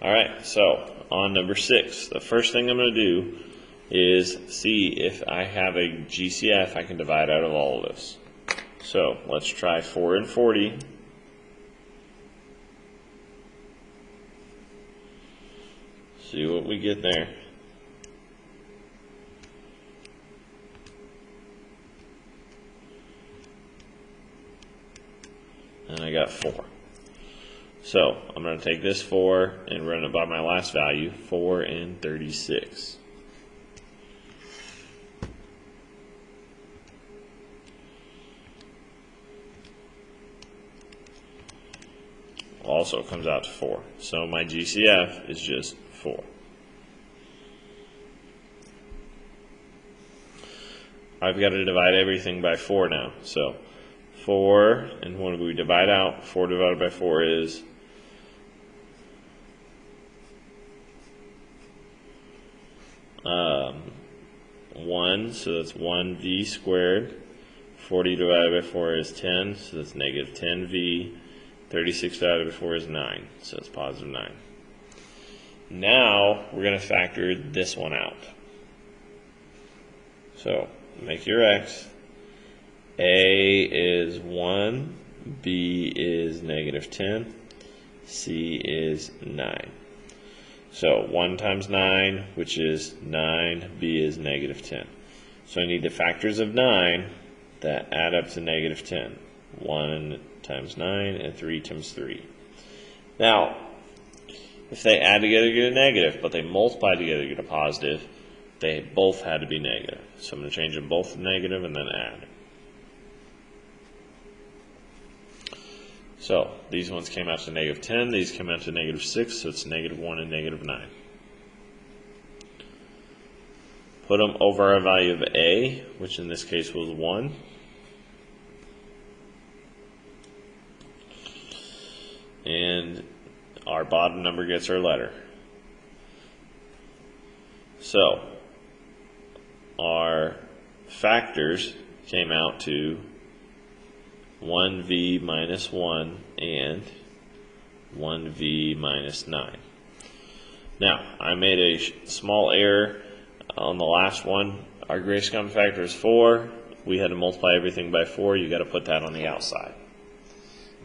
Alright, so on number 6, the first thing I'm going to do is see if I have a GCF I can divide out of all of this. So let's try 4 and 40. See what we get there. And I got 4. So I'm going to take this 4 and run it by my last value, 4 and 36. Also comes out to 4. So my GCF is just 4. I've got to divide everything by 4 now. So 4, and when we divide out, 4 divided by 4 is 1, so that's 1v squared. 40 divided by 4 is 10, so that's negative 10v. 36 divided by 4 is 9, so it's positive 9. Now we're going to factor this one out. So make your x. A is 1, B is negative 10, C is 9. So 1 times 9, which is 9, B is negative 10. So I need the factors of 9 that add up to negative 10. 1 times 9 and 3 times 3. Now, if they add together to get a negative, but they multiply together to get a positive, they both had to be negative. So I'm going to change them both to negative and then add. So these ones came out to negative 10, these came out to negative 6, so it's negative 1 and negative 9. Put them over our value of A, which in this case was 1. And our bottom number gets our letter. So our factors came out to 1v minus 1 and 1v minus 9. Now, I made a small error on the last one. Our greatest common factor is 4. We had to multiply everything by 4. You got to put that on the outside.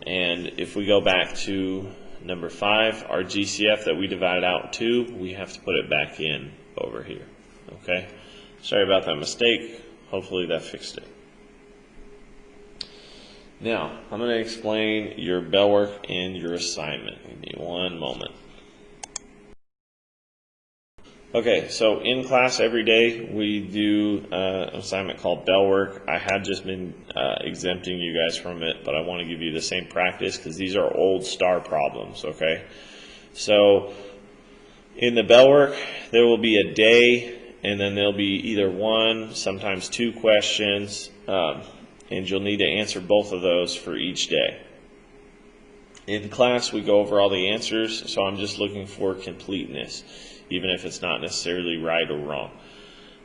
And if we go back to number 5, our GCF that we divided out 2, we have to put it back in over here. Okay? Sorry about that mistake. Hopefully that fixed it. Now, I'm going to explain your bell work and your assignment. Give me one moment. Okay, so in class every day we do an assignment called bell work. I had just been exempting you guys from it, but I want to give you the same practice because these are old star problems, okay? So in the bell work, there will be a day, and then there'll be either 1, sometimes 2 questions, and you'll need to answer both of those for each day. In class, we go over all the answers, so I'm just looking for completeness, even if it's not necessarily right or wrong.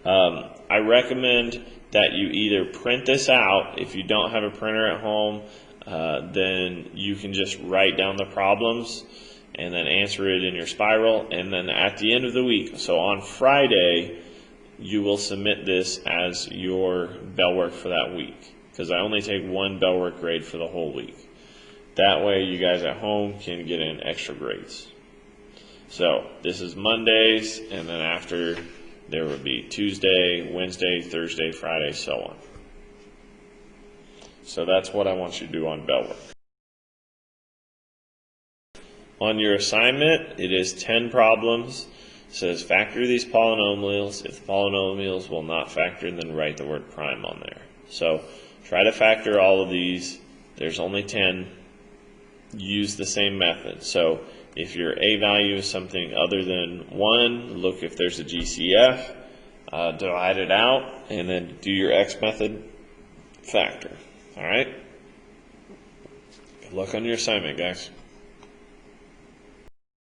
I recommend that you either print this out. If you don't have a printer at home, then you can just write down the problems and then answer it in your spiral. And then at the end of the week, so on Friday, you will submit this as your bell work for that week, because I only take 1 bell work grade for the whole week. That way you guys at home can get in extra grades. So this is Mondays, and then after there would be Tuesday, Wednesday, Thursday, Friday, so on. So that's what I want you to do on bell work. On your assignment, it is 10 problems. It says factor these polynomials. If the polynomials will not factor, then write the word prime on there. So try to factor all of these. There's only 10. Use the same method. So if your A value is something other than 1, look if there's a GCF, divide it out, and then do your X method, factor. All right? Good luck on your assignment, guys.